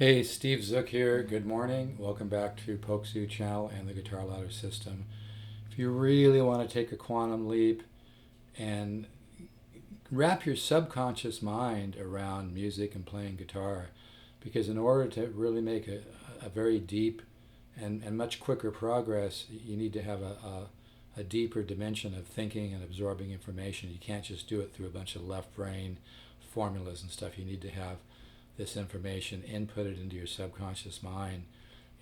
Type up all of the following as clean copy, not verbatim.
Hey, Steve Zook here. Good morning. Welcome back to Pokesoo channel and the Guitar Ladder System. If you really want to take a quantum leap and wrap your subconscious mind around music and playing guitar, because in order to really make a very deep and much quicker progress, you need to have a deeper dimension of thinking and absorbing information. You can't just do it through a bunch of left brain formulas and stuff. You need to have this information inputted into your subconscious mind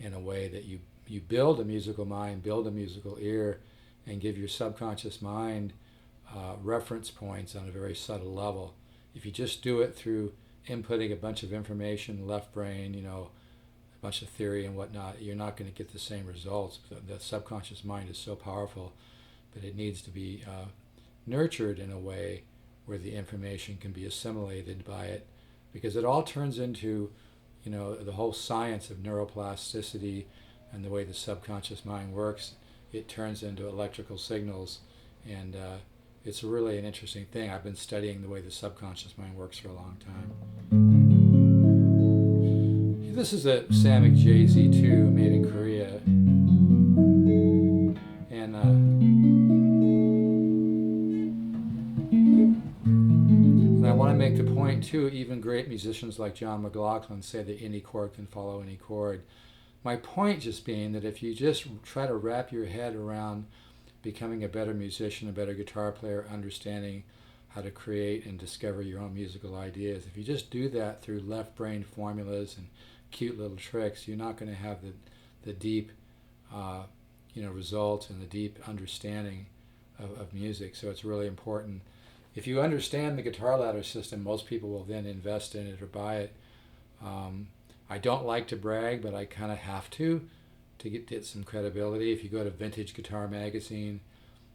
in a way that you build a musical mind, build a musical ear, and give your subconscious mind reference points on a very subtle level. If you just do it through inputting a bunch of information, left brain, a bunch of theory and whatnot, you're not going to get the same results. The subconscious mind is so powerful, but it needs to be nurtured in a way where the information can be assimilated by it, because it all turns into, the whole science of neuroplasticity and the way the subconscious mind works. It turns into electrical signals, and it's really an interesting thing. I've been studying the way the subconscious mind works for a long time. This is a Samick JZ2 made in Korea, and I want to make the point too, even great musicians like John McLaughlin say that any chord can follow any chord. My point just being that if you just try to wrap your head around becoming a better musician, a better guitar player, understanding how to create and discover your own musical ideas, if you just do that through left brain formulas and cute little tricks, you're not going to have the deep results and the deep understanding of music. So it's really important. If you understand the Guitar Ladder System, most people will then invest in it or buy it. I don't like to brag, but I kind of have to get some credibility. If you go to Vintage Guitar Magazine,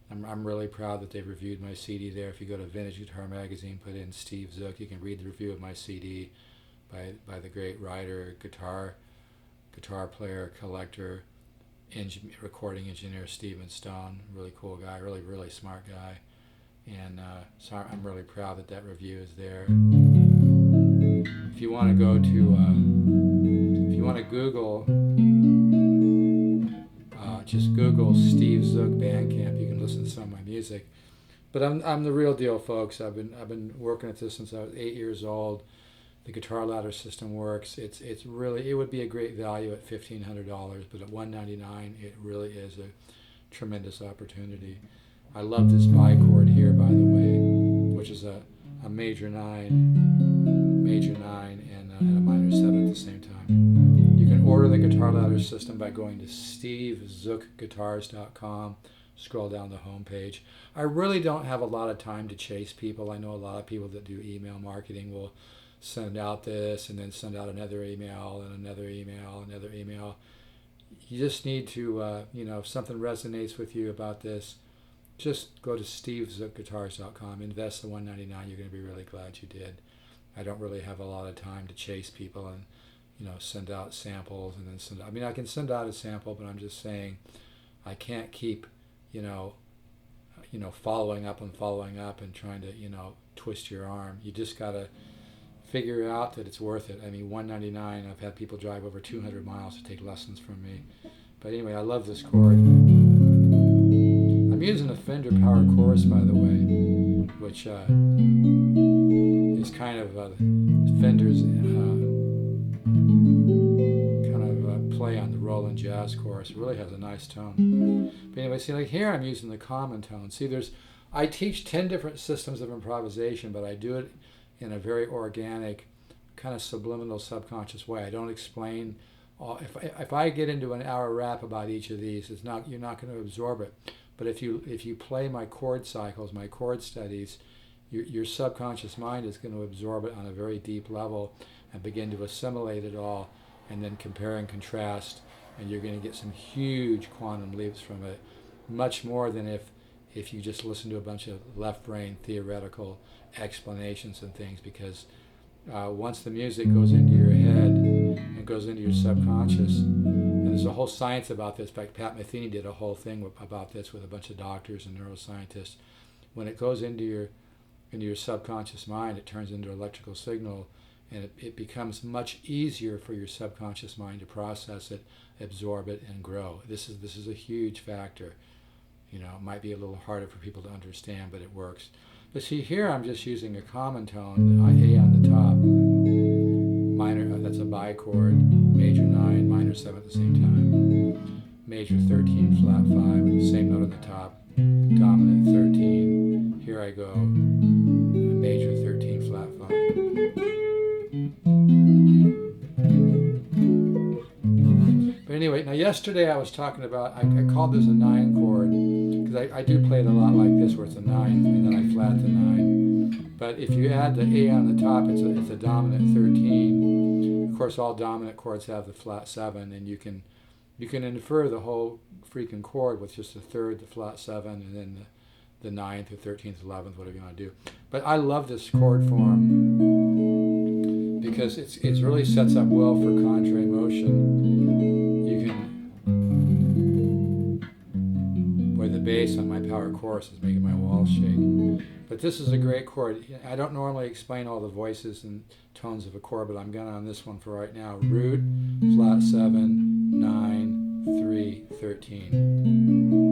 I'm really proud that they've reviewed my CD there. If you go to Vintage Guitar Magazine, put in Steve Zook, you can read the review of my CD by the great writer, guitar player, collector, recording engineer Stephen Stone. Really cool guy, really smart guy. And so I'm really proud that review is there. If you want to go to, if you want to Google, just Google Steve Zook Bandcamp. You can listen to some of my music. But I'm the real deal, folks. I've been working at this since I was 8 years old. The Guitar Ladder System works. It's really, it would be a great value at $1,500, but at $199, it really is a tremendous opportunity. I love this bi chord here, by the way, which is a major 9, and a minor 7 at the same time. You can order the Guitar Ladder System by going to stevezookguitars.com. Scroll down the home page. I really don't have a lot of time to chase people. I know a lot of people that do email marketing will send out this and then send out another email and another email, another email. You just need to, if something resonates with you about this, just go to stevezookguitars.com, invest the $199. You're going to be really glad you did. I don't really have a lot of time to chase people and, send out samples and then send out. I mean, I can send out a sample, but I'm just saying I can't keep, following up and trying to, twist your arm. You just got to figure out that it's worth it. I mean, $199, I've had people drive over 200 miles to take lessons from me. But anyway, I love this chord. I'm using a Fender Power Chorus, by the way, which is kind of Fender's play on the Roland Jazz Chorus. It really has a nice tone. But anyway, see, like here I'm using the common tone. See, I teach 10 different systems of improvisation, but I do it in a very organic, kind of subliminal, subconscious way. I don't explain. If I get into an hour rap about each of these, you're not going to absorb it. But if you play my chord cycles, my chord studies, your subconscious mind is going to absorb it on a very deep level and begin to assimilate it all, and then compare and contrast, and you're going to get some huge quantum leaps from it, much more than if you just listen to a bunch of left brain theoretical explanations and things, because once the music goes into your head and goes into your subconscious, and there's a whole science about this. In fact, Pat Metheny did a whole thing about this with a bunch of doctors and neuroscientists. When it goes into your subconscious mind, it turns into an electrical signal, and it becomes much easier for your subconscious mind to process it, absorb it, and grow. This is a huge factor. It might be a little harder for people to understand, but it works. But see, here I'm just using a common tone, A on the top, minor, that's a bichord, major 9, minor 7 at the same time, major 13, flat 5, same note on the top, dominant 13, here I go, major 13, flat 5. But anyway, now yesterday I was talking about, I called this a 9 chord, because I do play it a lot like this, where it's a 9, and then I flat the 9. But if you add the A on the top, it's a dominant 13. Of course, all dominant chords have the flat 7, and you can infer the whole freaking chord with just the third, the flat 7, and then the 9th or 13th, 11th, whatever you want to do. But I love this chord form because it really sets up well for contra motion. You can, where the bass on my power chorus is making my walls shake. But this is a great chord. I don't normally explain all the voices and tones of a chord, but I'm going on this one for right now. Root, flat 7, 9, 3, 13.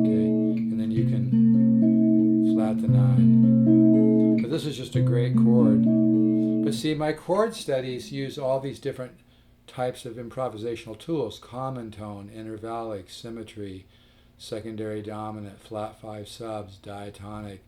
Okay, and then you can flat the 9. But this is just a great chord. But see, my chord studies use all these different types of improvisational tools: common tone, intervallic, symmetry, secondary dominant, flat 5 subs, diatonic,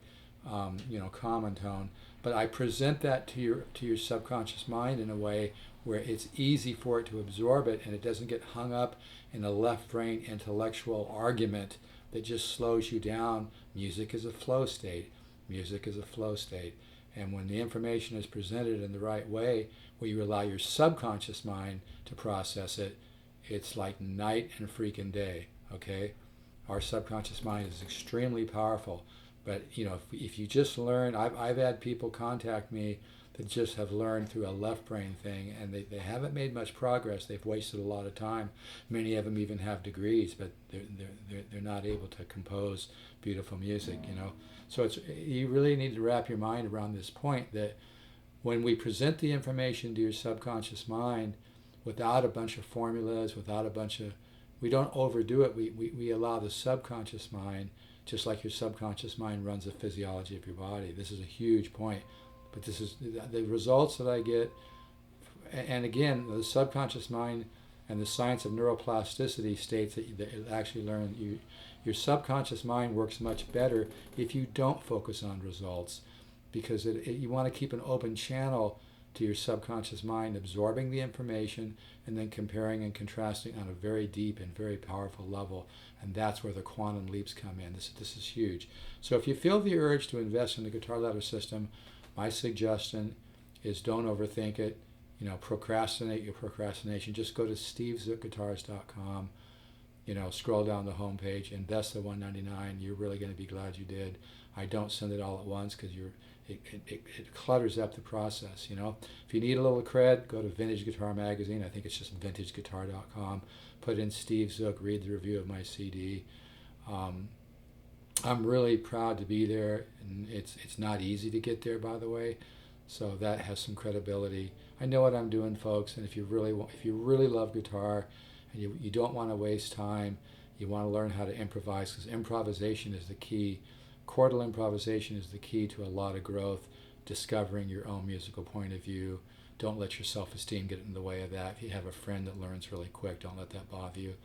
common tone. But I present that to your subconscious mind in a way where it's easy for it to absorb it, and it doesn't get hung up in a left brain intellectual argument that just slows you down. Music is a flow state. Music is a flow state. And when the information is presented in the right way, where you allow your subconscious mind to process it, it's like night and freaking day, okay? Our subconscious mind is extremely powerful. But, if you just learn, I've had people contact me that just have learned through a left brain thing, and they haven't made much progress. They've wasted a lot of time. Many of them even have degrees, but they're not able to compose beautiful music, So you really need to wrap your mind around this point that when we present the information to your subconscious mind without a bunch of formulas, we don't overdo it. We allow the subconscious mind, just like your subconscious mind runs the physiology of your body. This is a huge point. But this is the results that I get. And again, the subconscious mind and the science of neuroplasticity states that it actually your subconscious mind works much better if you don't focus on results, because you want to keep an open channel to your subconscious mind, absorbing the information and then comparing and contrasting on a very deep and very powerful level. And that's where the quantum leaps come in. This is huge. So if you feel the urge to invest in the guitar ladder system, my suggestion is don't overthink it. Procrastinate your procrastination. Just go to stevezookguitars.com. Scroll down the homepage, invest the $199. You're really going to be glad you did. I don't send it all at once because it clutters up the process. If you need a little cred, go to Vintage Guitar Magazine. I think it's just vintageguitar.com. Put in Steve Zook, read the review of my CD. I'm really proud to be there, and it's not easy to get there, by the way. So that has some credibility. I know what I'm doing, folks. And if you really love guitar, and you don't want to waste time, you want to learn how to improvise, because improvisation is the key. Chordal improvisation is the key to a lot of growth, discovering your own musical point of view. Don't let your self-esteem get in the way of that. If you have a friend that learns really quick, don't let that bother you.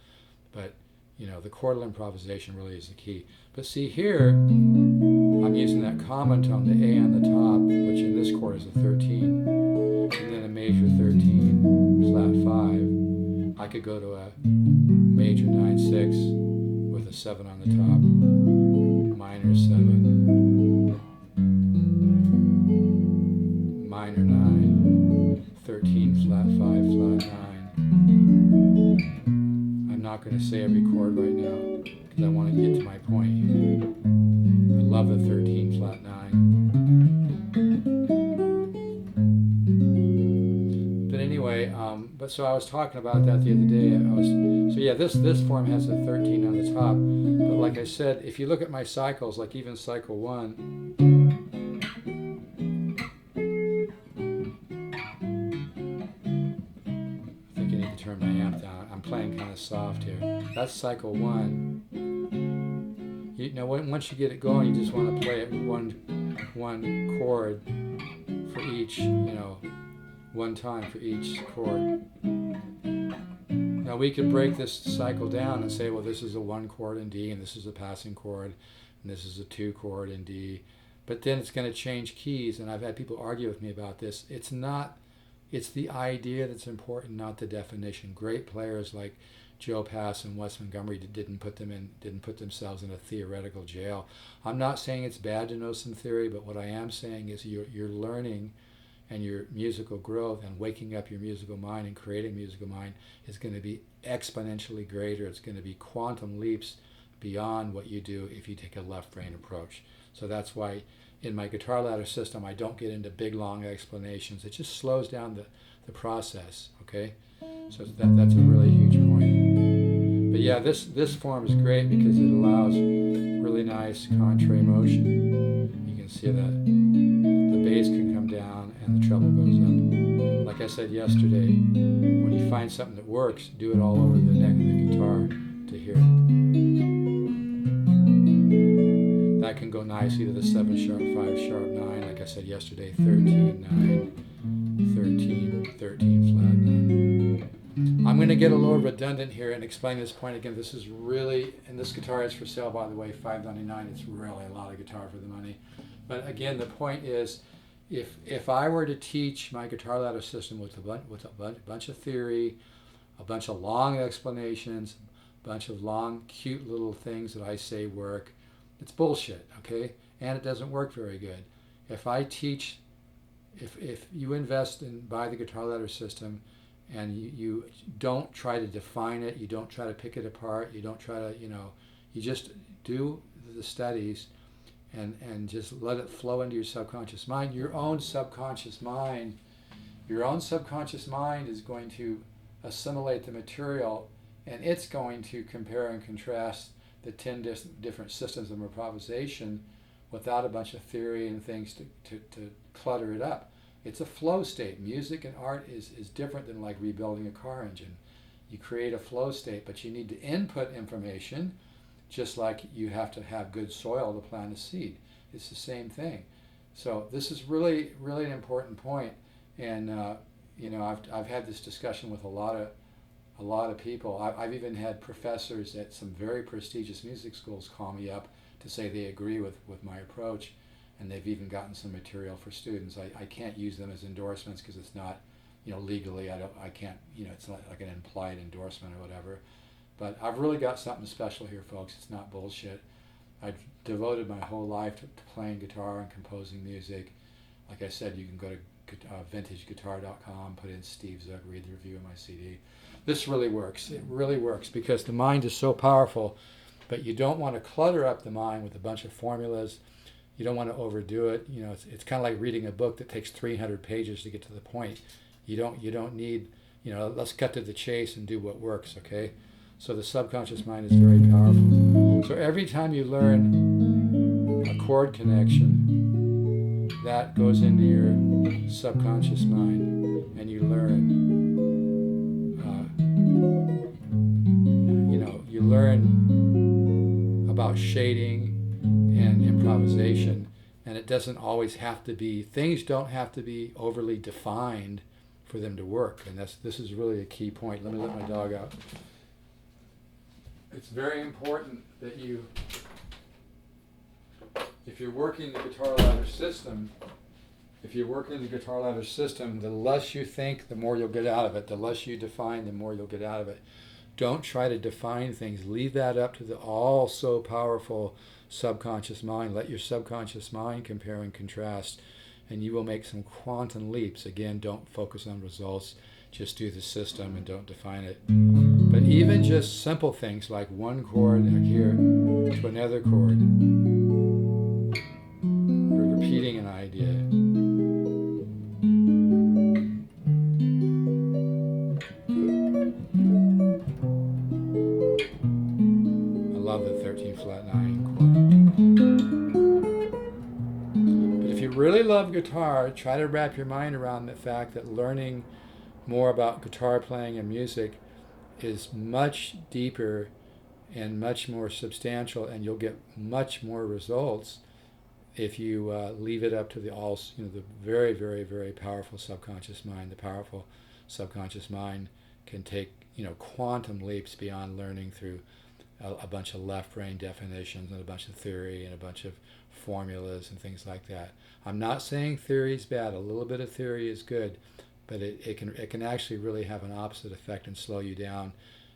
But the chordal improvisation really is the key. But see here, I'm using that common tone, the A on the top, which in this chord is a 13, and then a major 13, flat 5. I could go to a major 9/6 with a 7 on the top, minor 7, minor 9, 13, flat 5, flat 9. I'm not going to say every chord right now because I want to get to my point. I love the 13, flat 9. But anyway, so I was talking about that the other day. This form has a 13 on the top. But like I said, if you look at my cycles, like even cycle 1, turn my amp down. I'm playing kind of soft here. That's cycle 1. You know, once you get it going, you just want to play it one chord for each, one time for each chord. Now we could break this cycle down and say, well, this is a 1 chord in D, and this is a passing chord, and this is a 2 chord in D. But then it's going to change keys, and I've had people argue with me about this. It's the idea that's important, not the definition. Great players like Joe Pass and Wes Montgomery didn't put themselves in a theoretical jail. I'm not saying it's bad to know some theory, but what I am saying is your learning and your musical growth and waking up your musical mind and creating musical mind is going to be exponentially greater. It's going to be quantum leaps beyond what you do if you take a left brain approach. So that's why in my guitar ladder system I don't get into big long explanations. It just slows down the process, okay? So that's a really huge point. But yeah, this form is great because it allows really nice contrary motion. You can see that the bass can come down and the treble goes up. Like I said yesterday, when you find something that works, do it all over the neck of the guitar to hear it. That can go nicely to the 7 sharp, 5 sharp, 9. Like I said yesterday, 13, 9, 13, 13 flat, 9. I'm going to get a little redundant here and explain this point again. This is really, and this guitar is for sale, by the way, $5.99. It's really a lot of guitar for the money. But again, the point is, if I were to teach my guitar ladder system with a bunch of theory, a bunch of long explanations, a bunch of long, cute little things that I say work, it's bullshit, okay? And it doesn't work very good. If you invest and buy the guitar ladder system and you don't try to define it, you don't try to pick it apart, you don't try to, you just do the studies and just let it flow into your subconscious mind. Your own subconscious mind is going to assimilate the material, and it's going to compare and contrast the 10 different systems of improvisation without a bunch of theory and things to clutter it up. It's a flow state. Music and art is different than like rebuilding a car engine. You create a flow state, but you need to input information just like you have to have good soil to plant a seed. It's the same thing. So this is really, really an important point. And I've had this discussion with a lot of people. I've even had professors at some very prestigious music schools call me up to say they agree with my approach, and they've even gotten some material for students. I can't use them as endorsements because it's not, legally I can't, it's not like an implied endorsement or whatever. But I've really got something special here, folks. It's not bullshit. I've devoted my whole life to playing guitar and composing music. Like I said, you can go to vintageguitar.com, put in Steve Zook, read the review of my CD. This really works. It really works because the mind is so powerful, but you don't want to clutter up the mind with a bunch of formulas. You don't want to overdo it. It's kind of like reading a book that takes 300 pages to get to the point. You don't need, let's cut to the chase and do what works, okay? So the subconscious mind is very powerful. So every time you learn a chord connection, that goes into your subconscious mind, and you learn you learn about shading and improvisation, and it doesn't always have to be, things don't have to be overly defined for them to work, and this is really a key point. Let me let my dog out. It's very important that if you're working the guitar ladder system, the less you think, the more you'll get out of it. The less you define, the more you'll get out of it. Don't try to define things. Leave that up to the all-so powerful subconscious mind. Let your subconscious mind compare and contrast, and you will make some quantum leaps. Again, don't focus on results. Just do the system and don't define it. But even just simple things like one chord here to another chord, or repeating an idea. I love the 13 flat 9 chord. But if you really love guitar, try to wrap your mind around the fact that learning more about guitar playing and music is much deeper and much more substantial, and you'll get much more results if you leave it up to the very, very, very powerful subconscious mind. The powerful subconscious mind can take quantum leaps beyond learning through a bunch of left brain definitions and a bunch of theory and a bunch of formulas and things like that. I'm not saying theory is bad. A little bit of theory is good, but it can actually really have an opposite effect and slow you down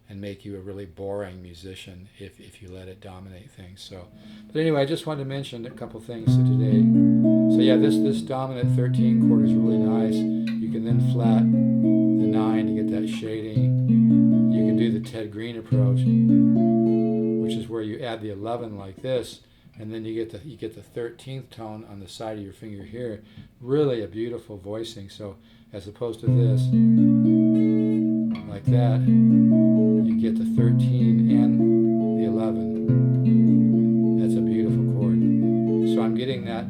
and make you a really boring musician if you let it dominate things. So, but anyway, I just wanted to mention a couple things today. So yeah, this dominant 13 chord is really nice. You can then flat the 9 to get that shading. You can do the Ted Green approach, which is where you add the 11 like this, and then you get the 13th tone on the side of your finger here. Really a beautiful voicing. So as opposed to this, like that, you get the 13 and the 11. That's a beautiful chord. So I'm getting that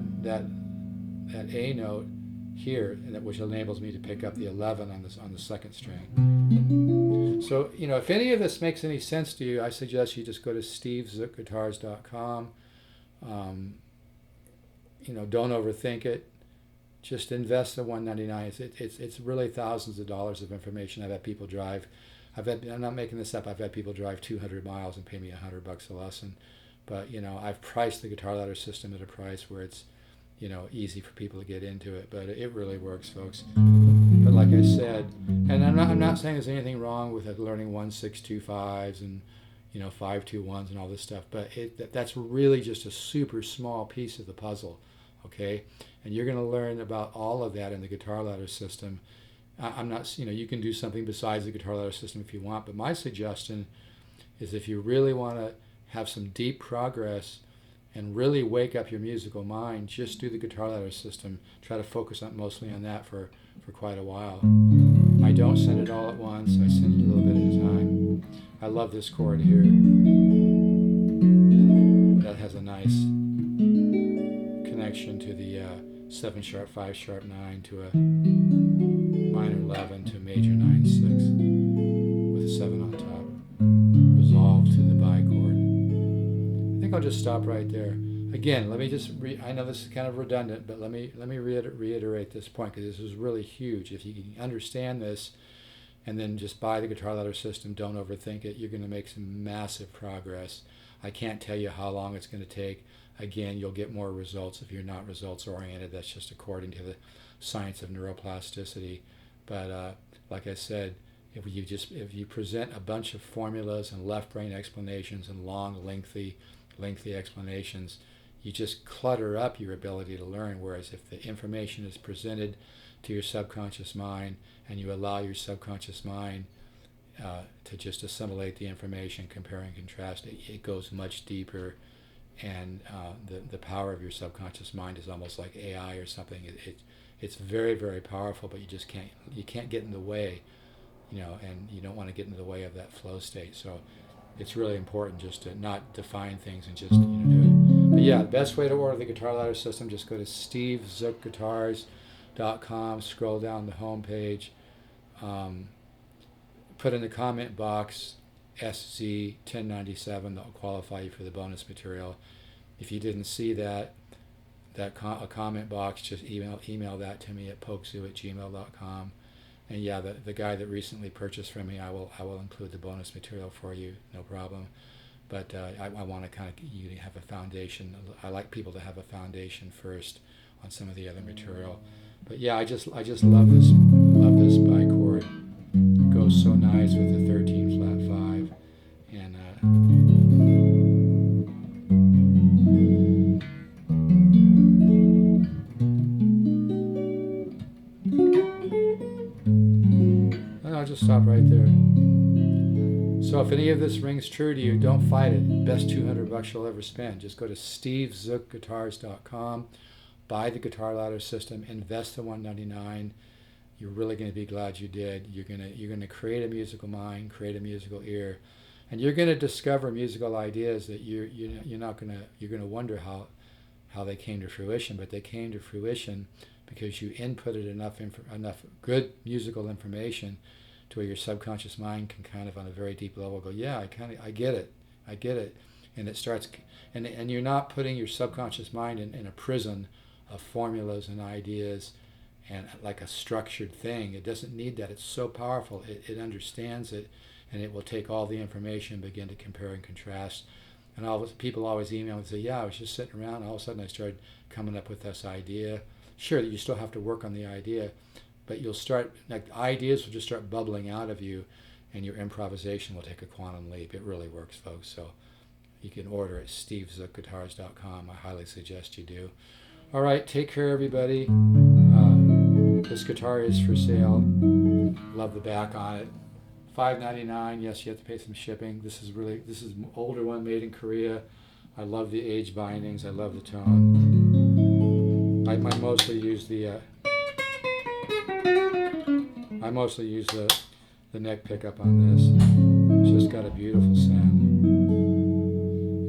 A note here, which enables me to pick up the 11 on the second string. So if any of this makes any sense to you, I suggest you just go to stevezookguitars.com. Don't overthink it. Just invest the $199. It's really thousands of dollars of information. I've had people drive. I'm not making this up. I've had people drive 200 miles and pay me $100 a lesson. But I've priced the guitar ladder system at a price where it's easy for people to get into it. But it really works, folks. But like I said, and I'm not saying there's anything wrong with learning 1-6-2-5s and 5-2-1s and all this stuff. But that's really just a super small piece of the puzzle. Okay, and you're going to learn about all of that in the guitar ladder system. I'm not, you can do something besides the guitar ladder system if you want, but my suggestion is if you really want to have some deep progress and really wake up your musical mind, just do the guitar ladder system. Try to focus mostly on that for quite a while. I don't send it all at once. I send it a little bit at a time. I love this chord here. That has a nice connection to the 7 sharp, 5 sharp 9 to a minor 11 to a major 9-6 with a 7 on top, resolved to the bi chord. I think I'll just stop right there. Again, let me just I know this is kind of redundant, but let me reiterate this point, because this is really huge. If you can understand this and then just buy the guitar ladder system, don't overthink it, you're going to make some massive progress. I can't tell you how long it's going to take. Again, you'll get more results if you're not results oriented. That's just according to the science of neuroplasticity. But like I said, if you present a bunch of formulas and left brain explanations and long, lengthy explanations, you just clutter up your ability to learn. Whereas if the information is presented to your subconscious mind and you allow your subconscious mind to just assimilate the information, compare and contrast, it goes much deeper. And the power of your subconscious mind is almost like AI or something. It's very, very powerful, but you can't get in the way, and you don't want to get in the way of that flow state. So it's really important just to not define things and just do it. But yeah, the best way to order the guitar ladder system, just go to stevezookguitars.com, scroll down the home page, put in the comment box SZ1097. That'll qualify you for the bonus material. If you didn't see a comment box, just email that to me at pokesoo@gmail.com. And yeah, the guy that recently purchased from me, I will include the bonus material for you, no problem. But I want to kind of you to have a foundation. I like people to have a foundation first on some of the other material. But yeah, I just love this bi chord. It goes so nice with the 13 flat 5, and I'll just stop right there. So if any of this rings true to you, don't fight it. Best $200 you'll ever spend. Just go to stevezookguitars.com, buy the guitar ladder system, invest the $199. You're really going to be glad you did. You're going to create a musical mind, create a musical ear, and you're going to discover musical ideas that you're going to wonder how they came to fruition. But they came to fruition because you inputted enough good musical information to where your subconscious mind can kind of on a very deep level go, yeah, I get it, and it starts, and you're not putting your subconscious mind in a prison of formulas and ideas and like a structured thing. It doesn't need that. It's so powerful. It understands it, and it will take all the information, begin to compare and contrast. And people always email and say, yeah, I was just sitting around, and all of a sudden I started coming up with this idea. Sure, you still have to work on the idea, but you'll start, like, ideas will just start bubbling out of you, and your improvisation will take a quantum leap. It really works, folks. So you can order at stevezookguitars.com. I highly suggest you do. All right, take care, everybody. This guitar is for sale. Love the back on it. $5.99. Yes, you have to pay some shipping. This is an older one made in Korea. I love the age bindings. I love the tone. I mostly use the neck pickup on this. It's just got a beautiful sound.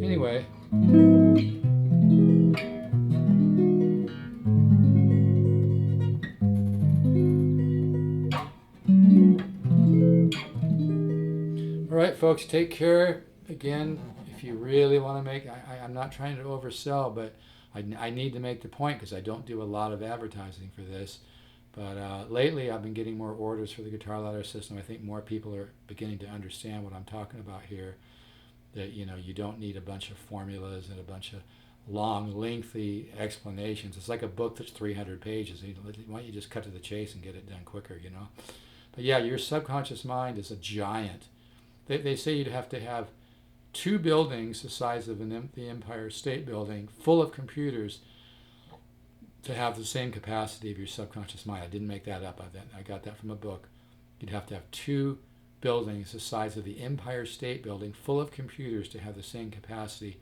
Anyway. All right, folks, take care. Again, if you really want to make, I'm not trying to oversell, but I need to make the point because I don't do a lot of advertising for this. But lately I've been getting more orders for the guitar ladder system. I think more people are beginning to understand what I'm talking about here. That, you know, you don't need a bunch of formulas and a bunch of long, lengthy explanations. It's like a book that's 300 pages. Why don't you just cut to the chase and get it done quicker, you know? But yeah, your subconscious mind is a giant. They say you'd have to have 2 buildings the size of the Empire State Building full of computers to have the same capacity of your subconscious mind. I didn't make that up. I got that from a book. You'd have to have 2 buildings the size of the Empire State Building full of computers to have the same capacity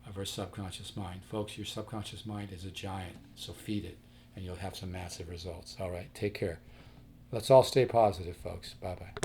of our subconscious mind. Folks, your subconscious mind is a giant, so feed it, and you'll have some massive results. All right, take care. Let's all stay positive, folks. Bye-bye.